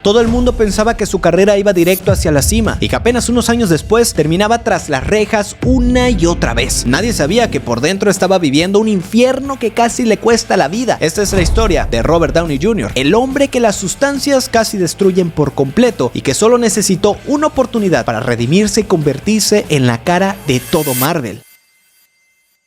Todo el mundo pensaba que su carrera iba directo hacia la cima y que apenas unos años después terminaba tras las rejas una y otra vez. Nadie sabía que por dentro estaba viviendo un infierno que casi le cuesta la vida. Esta es la historia de Robert Downey Jr., el hombre que las sustancias casi destruyen por completo y que solo necesitó una oportunidad para redimirse y convertirse en la cara de todo Marvel.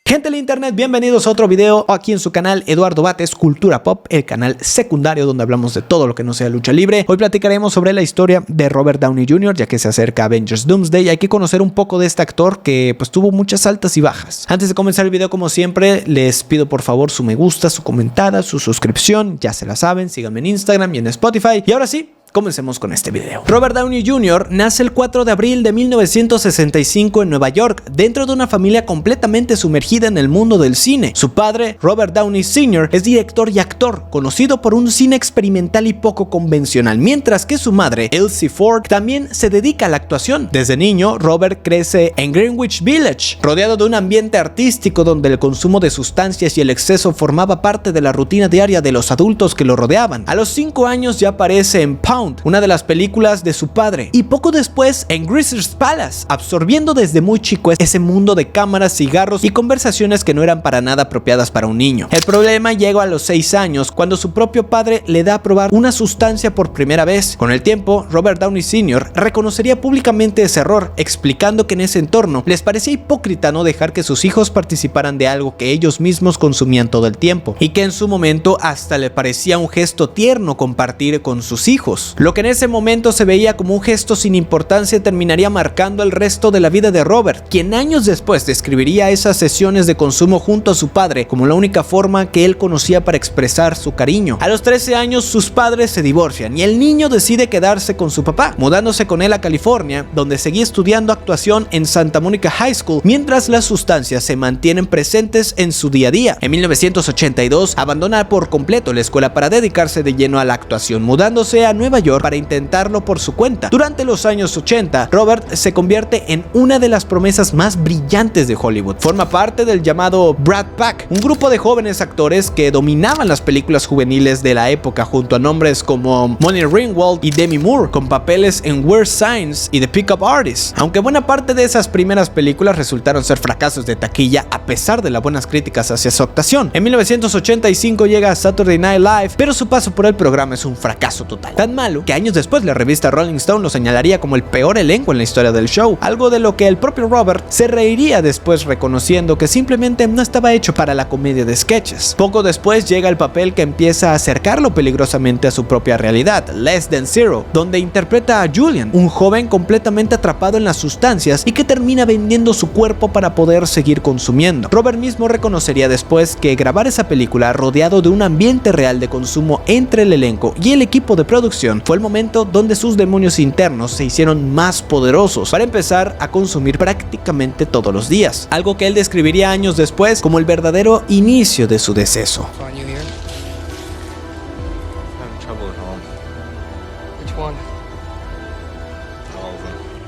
Gente del internet, bienvenidos a otro video aquí en su canal Eduardo Bates Cultura Pop, el canal secundario donde hablamos de todo lo que no sea lucha libre. Hoy platicaremos sobre la historia de Robert Downey Jr., ya que se acerca Avengers Doomsday y hay que conocer un poco de este actor que pues tuvo muchas altas y bajas. Antes de comenzar el video, como siempre, les pido por favor su me gusta, su comentada, su suscripción, ya se la saben, síganme en Instagram y en Spotify. Y ahora sí, comencemos con este video. Robert Downey Jr. nace el 4 de abril de 1965 en Nueva York, dentro de una familia completamente sumergida en el mundo del cine. Su padre, Robert Downey Sr., es director y actor, conocido por un cine experimental y poco convencional, mientras que su madre, Elsie Ford, también se dedica a la actuación. Desde niño, Robert crece en Greenwich Village, rodeado de un ambiente artístico donde el consumo de sustancias y el exceso formaba parte de la rutina diaria de los adultos que lo rodeaban. A los 5 años ya aparece en Pound, una de las películas de su padre, y poco después en Greaser's Palace, absorbiendo desde muy chico ese mundo de cámaras, cigarros y conversaciones que no eran para nada apropiadas para un niño. El problema llega a los 6 años, cuando su propio padre le da a probar una sustancia por primera vez. Con el tiempo, Robert Downey Sr. reconocería públicamente ese error, explicando que en ese entorno les parecía hipócrita no dejar que sus hijos participaran de algo que ellos mismos consumían todo el tiempo, y que en su momento hasta le parecía un gesto tierno compartir con sus hijos. Lo que en ese momento se veía como un gesto sin importancia terminaría marcando el resto de la vida de Robert, quien años después describiría esas sesiones de consumo junto a su padre como la única forma que él conocía para expresar su cariño. A los 13 años sus padres se divorcian y el niño decide quedarse con su papá, mudándose con él a California, donde seguía estudiando actuación en Santa Monica High School, mientras las sustancias se mantienen presentes en su día a día. En 1982 abandona por completo la escuela para dedicarse de lleno a la actuación, mudándose a Nueva York para intentarlo por su cuenta. Durante los años 80, Robert se convierte en una de las promesas más brillantes de Hollywood. Forma parte del llamado Brat Pack, un grupo de jóvenes actores que dominaban las películas juveniles de la época junto a nombres como Molly Ringwald y Demi Moore, con papeles en Weird Science y The Pickup Artist. Aunque buena parte de esas primeras películas resultaron ser fracasos de taquilla a pesar de las buenas críticas hacia su actuación. En 1985 llega a Saturday Night Live, pero su paso por el programa es un fracaso total. Tan malo que años después la revista Rolling Stone lo señalaría como el peor elenco en la historia del show, algo de lo que el propio Robert se reiría después, reconociendo que simplemente no estaba hecho para la comedia de sketches. Poco después llega el papel que empieza a acercarlo peligrosamente a su propia realidad, Less Than Zero, donde interpreta a Julian, un joven completamente atrapado en las sustancias y que termina vendiendo su cuerpo para poder seguir consumiendo. Robert mismo reconocería después que grabar esa película rodeado de un ambiente real de consumo entre el elenco y el equipo de producción fue el momento donde sus demonios internos se hicieron más poderosos para empezar a consumir prácticamente todos los días, algo que él describiría años después como el verdadero inicio de su deceso.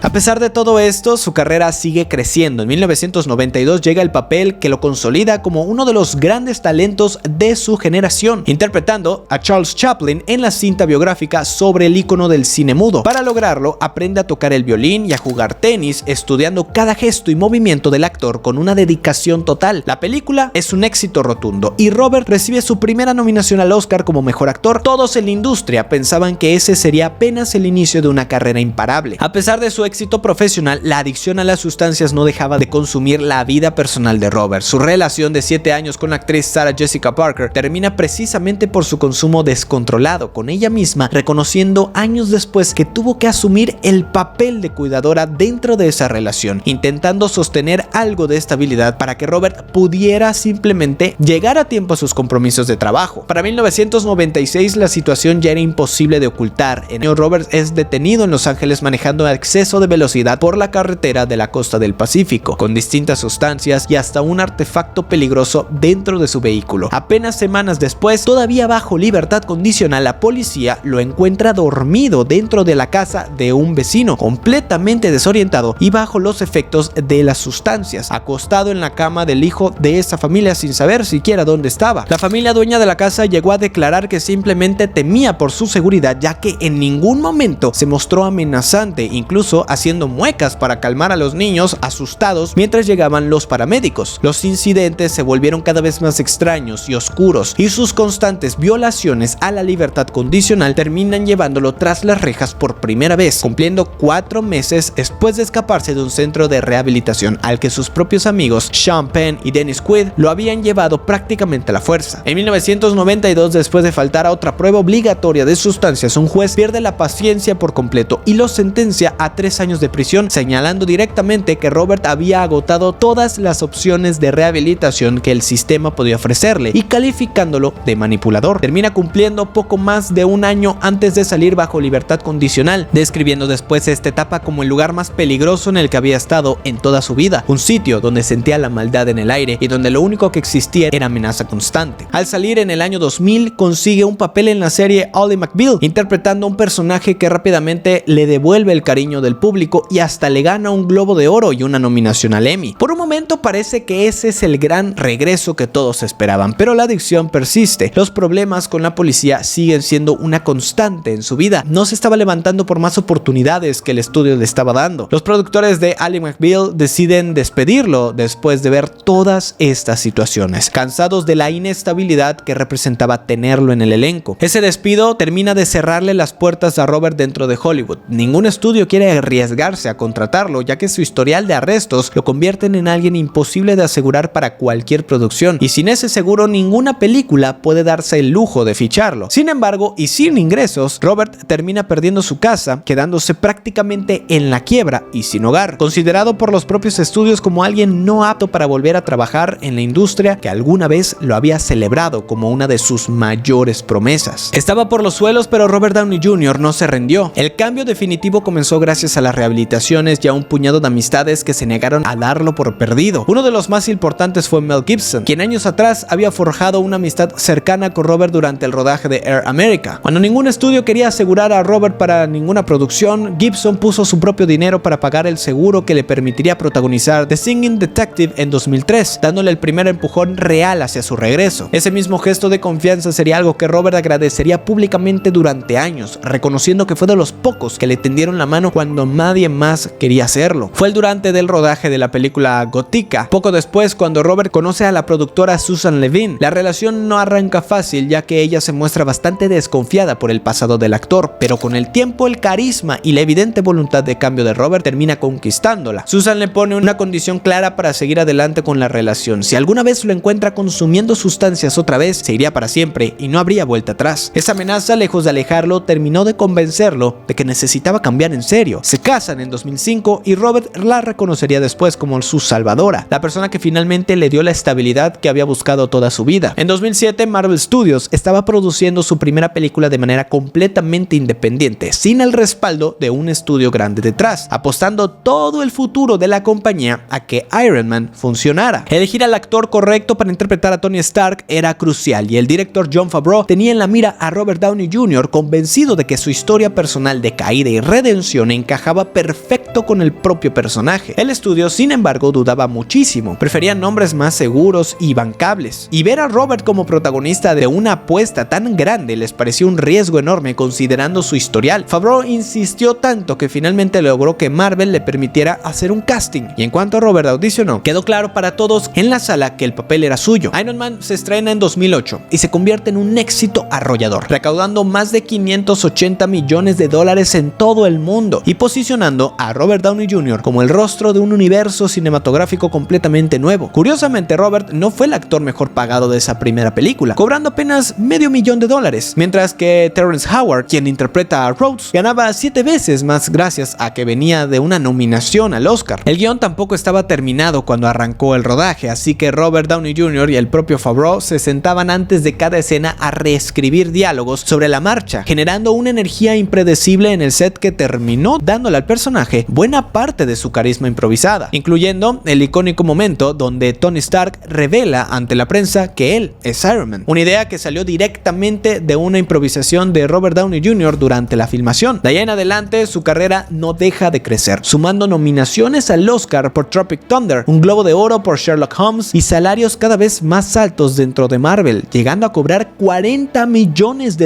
A pesar de todo esto, su carrera sigue creciendo. En 1992 llega el papel que lo consolida como uno de los grandes talentos de su generación, interpretando a Charles Chaplin en la cinta biográfica sobre el ícono del cine mudo. Para lograrlo, aprende a tocar el violín y a jugar tenis, estudiando cada gesto y movimiento del actor con una dedicación total. La película es un éxito rotundo y Robert recibe su primera nominación al Oscar como mejor actor. Todos en la industria pensaban que ese sería apenas el inicio de una carrera imparable. A pesar de su éxito profesional, la adicción a las sustancias no dejaba de consumir la vida personal de Robert. Su relación de 7 años con la actriz Sarah Jessica Parker termina precisamente por su consumo descontrolado, con ella misma reconociendo años después que tuvo que asumir el papel de cuidadora dentro de esa relación, intentando sostener algo de estabilidad para que Robert pudiera simplemente llegar a tiempo a sus compromisos de trabajo. Para 1996 la situación ya era imposible de ocultar. En ello, Robert es detenido en Los Ángeles manejando a exceso de de velocidad por la carretera de la costa del Pacífico, con distintas sustancias y hasta un artefacto peligroso dentro de su vehículo. Apenas semanas después, todavía bajo libertad condicional, la policía lo encuentra dormido dentro de la casa de un vecino, completamente desorientado y bajo los efectos de las sustancias, acostado en la cama del hijo de esa familia sin saber siquiera dónde estaba. La familia dueña de la casa llegó a declarar que simplemente temía por su seguridad, ya que en ningún momento se mostró amenazante, incluso haciendo muecas para calmar a los niños asustados mientras llegaban los paramédicos. Los incidentes se volvieron cada vez más extraños y oscuros, y sus constantes violaciones a la libertad condicional terminan llevándolo tras las rejas por primera vez, cumpliendo 4 meses después de escaparse de un centro de rehabilitación al que sus propios amigos Sean Penn y Dennis Quaid lo habían llevado prácticamente a la fuerza. En 1992, después de faltar a otra prueba obligatoria de sustancias, un juez pierde la paciencia por completo y lo sentencia a 3 años de prisión, señalando directamente que Robert había agotado todas las opciones de rehabilitación que el sistema podía ofrecerle y calificándolo de manipulador. Termina cumpliendo poco más de un año antes de salir bajo libertad condicional, describiendo después esta etapa como el lugar más peligroso en el que había estado en toda su vida, un sitio donde sentía la maldad en el aire y donde lo único que existía era amenaza constante. Al salir en el año 2000, consigue un papel en la serie Ally McBeal, interpretando a un personaje que rápidamente le devuelve el cariño del público y hasta le gana un Globo de Oro y una nominación al Emmy. Por un momento parece que ese es el gran regreso que todos esperaban, pero la adicción persiste. Los problemas con la policía siguen siendo una constante en su vida. No se estaba levantando por más oportunidades que el estudio le estaba dando. Los productores de Ally McBeal deciden despedirlo después de ver todas estas situaciones, cansados de la inestabilidad que representaba tenerlo en el elenco. Ese despido termina de cerrarle las puertas a Robert dentro de Hollywood. Ningún estudio quiere arriesgarse a contratarlo, ya que su historial de arrestos lo convierten en alguien imposible de asegurar para cualquier producción, y sin ese seguro ninguna película puede darse el lujo de ficharlo. Sin embargo, y sin ingresos, Robert termina perdiendo su casa, quedándose prácticamente en la quiebra y sin hogar, considerado por los propios estudios como alguien no apto para volver a trabajar en la industria que alguna vez lo había celebrado como una de sus mayores promesas. Estaba por los suelos, pero Robert Downey Jr. no se rindió. El cambio definitivo comenzó gracias a las rehabilitaciones y a un puñado de amistades que se negaron a darlo por perdido. Uno de los más importantes fue Mel Gibson, quien años atrás había forjado una amistad cercana con Robert durante el rodaje de Air America. Cuando ningún estudio quería asegurar a Robert para ninguna producción, Gibson puso su propio dinero para pagar el seguro que le permitiría protagonizar The Singing Detective en 2003, dándole el primer empujón real hacia su regreso. Ese mismo gesto de confianza sería algo que Robert agradecería públicamente durante años, reconociendo que fue de los pocos que le tendieron la mano cuando nadie más quería hacerlo. Fue el durante del rodaje de la película Gótica. Poco después, cuando Robert conoce a la productora Susan Levine, la relación no arranca fácil, ya que ella se muestra bastante desconfiada por el pasado del actor, pero con el tiempo, el carisma y la evidente voluntad de cambio de Robert termina conquistándola. Susan le pone una condición clara para seguir adelante con la relación: si alguna vez lo encuentra consumiendo sustancias otra vez, se iría para siempre y no habría vuelta atrás. Esa amenaza, lejos de alejarlo, terminó de convencerlo de que necesitaba cambiar en serio. Se casan en 2005 y Robert la reconocería después como su salvadora, la persona que finalmente le dio la estabilidad que había buscado toda su vida. En 2007, Marvel Studios estaba produciendo su primera película de manera completamente independiente, sin el respaldo de un estudio grande detrás, apostando todo el futuro de la compañía a que Iron Man funcionara. Elegir al actor correcto para interpretar a Tony Stark era crucial, y el director Jon Favreau tenía en la mira a Robert Downey Jr., convencido de que su historia personal de caída y redención encajaba perfecto con el propio personaje. El estudio, sin embargo, dudaba muchísimo, preferían nombres más seguros y bancables, y ver a Robert como protagonista de una apuesta tan grande les pareció un riesgo enorme considerando su historial. Favreau insistió tanto que finalmente logró que Marvel le permitiera hacer un casting, y en cuanto Robert audicionó, quedó claro para todos en la sala que el papel era suyo. Iron Man se estrena en 2008 y se convierte en un éxito arrollador, recaudando más de $580 millones en todo el mundo y posicionando a Robert Downey Jr. como el rostro de un universo cinematográfico completamente nuevo. Curiosamente, Robert no fue el actor mejor pagado de esa primera película, cobrando apenas $500,000, mientras que Terrence Howard, quien interpreta a Rhodes, ganaba 7 veces más gracias a que venía de una nominación al Oscar. El guión tampoco estaba terminado cuando arrancó el rodaje, así que Robert Downey Jr. y el propio Favreau se sentaban antes de cada escena a reescribir diálogos sobre la marcha, generando una energía impredecible en el set que terminó dando quitándole al personaje buena parte de su carisma improvisada, incluyendo el icónico momento donde Tony Stark revela ante la prensa que él es Iron Man, una idea que salió directamente de una improvisación de Robert Downey Jr. durante la filmación. De ahí en adelante su carrera no deja de crecer, sumando nominaciones al Oscar por Tropic Thunder, un Globo de Oro por Sherlock Holmes y salarios cada vez más altos dentro de Marvel, llegando a cobrar $40 millones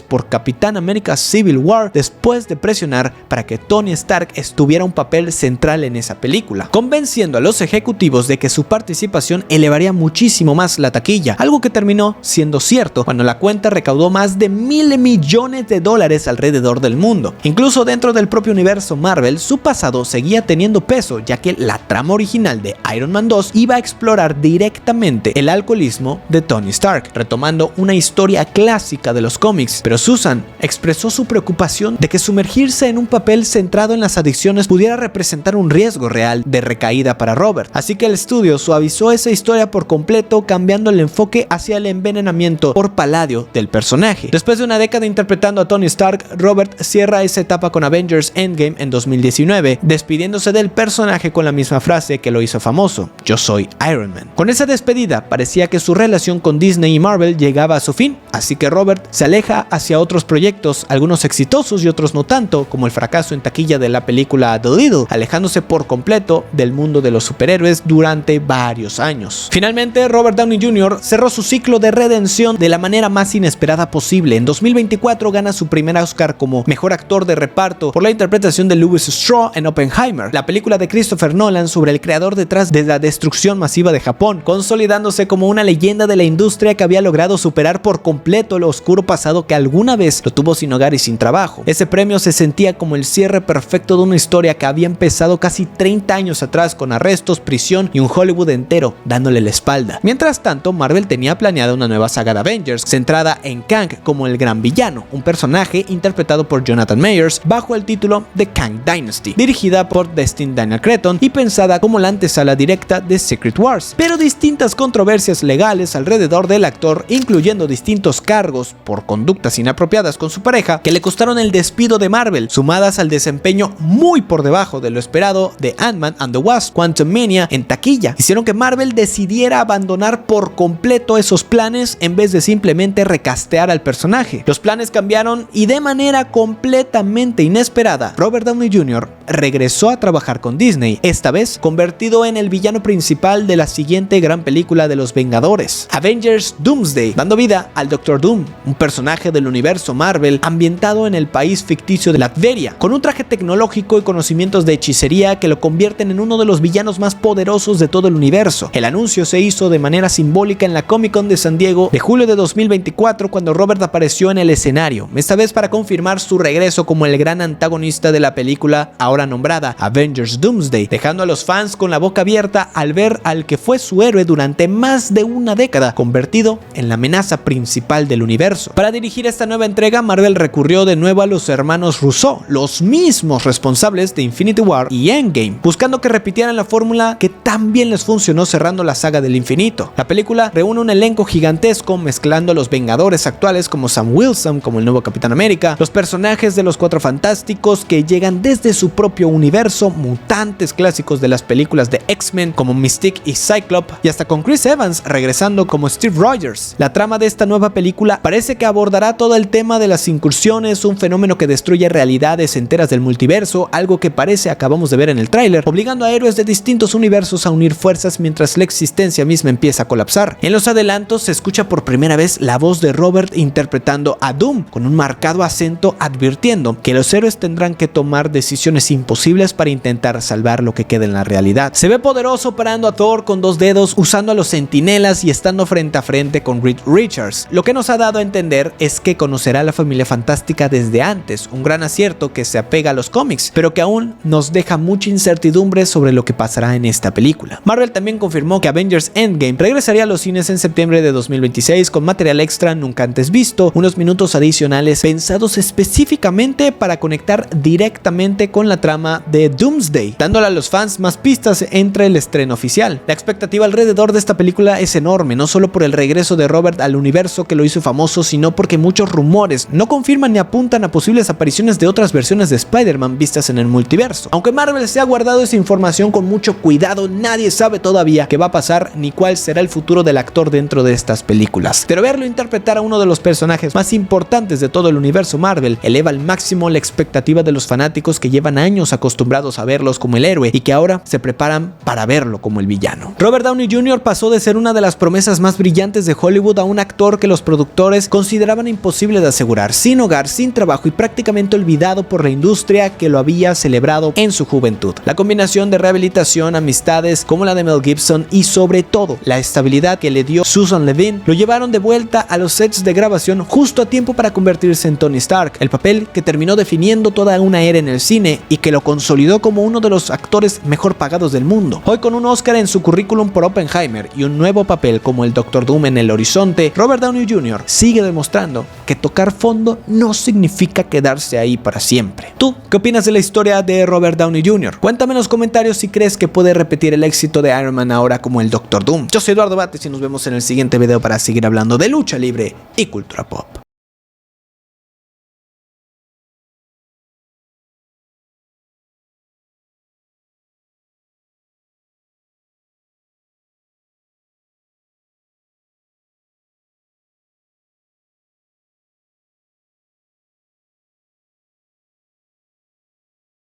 por Capitán América Civil War después de presionar para que Tony Stark estuviera un papel central en esa película, convenciendo a los ejecutivos de que su participación elevaría muchísimo más la taquilla, algo que terminó siendo cierto cuando la cuenta recaudó más de $1,000 millones alrededor del mundo. Incluso dentro del propio universo Marvel, su pasado seguía teniendo peso, ya que la trama original de Iron Man 2 iba a explorar directamente el alcoholismo de Tony Stark, retomando una historia clásica de los cómics, pero Susan expresó su preocupación de que sumergirse en un papel centrado en las adicciones pudiera representar un riesgo real de recaída para Robert, así que el estudio suavizó esa historia por completo, cambiando el enfoque hacia el envenenamiento por paladio del personaje. Después de una década interpretando a Tony Stark, Robert cierra esa etapa con Avengers Endgame en 2019, despidiéndose del personaje con la misma frase que lo hizo famoso: "Yo soy Iron Man". Con esa despedida parecía que su relación con Disney y Marvel llegaba a su fin, así que Robert se aleja hacia otros proyectos, algunos exitosos y otros no tanto, como el fracaso en taquilla de la película The Little, alejándose por completo del mundo de los superhéroes durante varios años. Finalmente, Robert Downey Jr. cerró su ciclo de redención de la manera más inesperada posible. En 2024 gana su primer Oscar como mejor actor de reparto por la interpretación de Louis Strauss en Oppenheimer, la película de Christopher Nolan sobre el creador detrás de la destrucción masiva de Japón, consolidándose como una leyenda de la industria que había logrado superar por completo el oscuro pasado que alguna vez lo tuvo sin hogar y sin trabajo. Ese premio se sentía como el cierre perfecto de una historia que había empezado casi 30 años atrás, con arrestos, prisión y un Hollywood entero dándole la espalda. Mientras tanto, Marvel tenía planeada una nueva saga de Avengers centrada en Kang como el gran villano, un personaje interpretado por Jonathan Majors bajo el título The Kang Dynasty, dirigida por Destin Daniel Cretton y pensada como la antesala directa de Secret Wars. Pero distintas controversias legales alrededor del actor, incluyendo distintos cargos por conductas inapropiadas con su pareja, que le costaron el despido de Marvel, sumadas al desempeño muy por debajo de lo esperado de Ant-Man and the Wasp: Quantumania en taquilla, hicieron que Marvel decidiera abandonar por completo esos planes en vez de simplemente recastear al personaje. Los planes cambiaron y de manera completamente inesperada, Robert Downey Jr. regresó a trabajar con Disney, esta vez convertido en el villano principal de la siguiente gran película de los Vengadores, Avengers Doomsday, dando vida al Doctor Doom, un personaje del universo Marvel ambientado en el país ficticio de Latveria, con un traje tecnológico y conocimientos de hechicería que lo convierten en uno de los villanos más poderosos de todo el universo. El anuncio se hizo de manera simbólica en la Comic Con de San Diego de julio de 2024, cuando Robert apareció en el escenario, esta vez para confirmar su regreso como el gran antagonista de la película ahora nombrada Avengers Doomsday, dejando a los fans con la boca abierta al ver al que fue su héroe durante más de una década convertido en la amenaza principal del universo. Para dirigir esta nueva entrega, Marvel recurrió de nuevo a los hermanos Russo, los mismos responsables de Infinity War y Endgame, buscando que repitieran la fórmula que tan bien les funcionó cerrando la saga del infinito. La película reúne un elenco gigantesco mezclando a los Vengadores actuales como Sam Wilson como el nuevo Capitán América, los personajes de los Cuatro Fantásticos que llegan desde su propio universo, mutantes clásicos de las películas de X-Men como Mystique y Cyclops, y hasta con Chris Evans regresando como Steve Rogers. La trama de esta nueva película parece que abordará todo el tema de las incursiones, un fenómeno que destruye realidades enteras del multiverso, algo que parece acabamos de ver en el tráiler, obligando a héroes de distintos universos a unir fuerzas mientras la existencia misma empieza a colapsar. En los adelantos se escucha por primera vez la voz de Robert interpretando a Doom, con un marcado acento advirtiendo que los héroes tendrán que tomar decisiones imposibles para intentar salvar lo que queda en la realidad. Se ve poderoso parando a Thor con dos dedos, usando a los centinelas y estando frente a frente con Reed Richards. Lo que nos ha dado a entender es que conocerá a la familia fantástica desde antes, un gran acierto que se apega a los cómics, pero que aún nos deja mucha incertidumbre sobre lo que pasará en esta película. Marvel también confirmó que Avengers Endgame regresaría a los cines en septiembre de 2026 con material extra nunca antes visto, unos minutos adicionales pensados específicamente para conectar directamente con la trama de Doomsday, dándole a los fans más pistas entre el estreno oficial. La expectativa alrededor de esta película es enorme, no solo por el regreso de Robert al universo que lo hizo famoso, sino porque muchos rumores no confirman ni apuntan a posibles apariciones de otras versiones de Spider-Man vistas en el multiverso. Aunque Marvel se ha guardado esa información con mucho cuidado, nadie sabe todavía qué va a pasar ni cuál será el futuro del actor dentro de estas películas. Pero verlo interpretar a uno de los personajes más importantes de todo el universo Marvel eleva al máximo la expectativa de los fanáticos que llevan años acostumbrados a verlos como el héroe y que ahora se preparan para verlo como el villano. Robert Downey Jr. pasó de ser una de las promesas más brillantes de Hollywood a un actor que los productores consideraban imposible de asegurar, sin hogar, sin trabajo y prácticamente olvidado por la industria que lo había celebrado en su juventud. La combinación de rehabilitación, amistades como la de Mel Gibson y sobre todo la estabilidad que le dio Susan Levine lo llevaron de vuelta a los sets de grabación justo a tiempo para convertirse en Tony Stark, el papel que terminó definiendo toda una era en el cine y que lo consolidó como uno de los actores mejor pagados del mundo. Hoy, con un Oscar en su currículum por Oppenheimer y un nuevo papel como el Doctor Doom en el horizonte, Robert Downey Jr. sigue demostrando que tocar fondo no significa quedarse ahí para siempre. ¿Tú qué opinas de la historia de Robert Downey Jr.? Cuéntame en los comentarios si crees que puede repetir el éxito de Iron Man ahora como el Doctor Doom. Yo soy Eduardo Bates y nos vemos en el siguiente video para seguir hablando de lucha libre y cultura pop.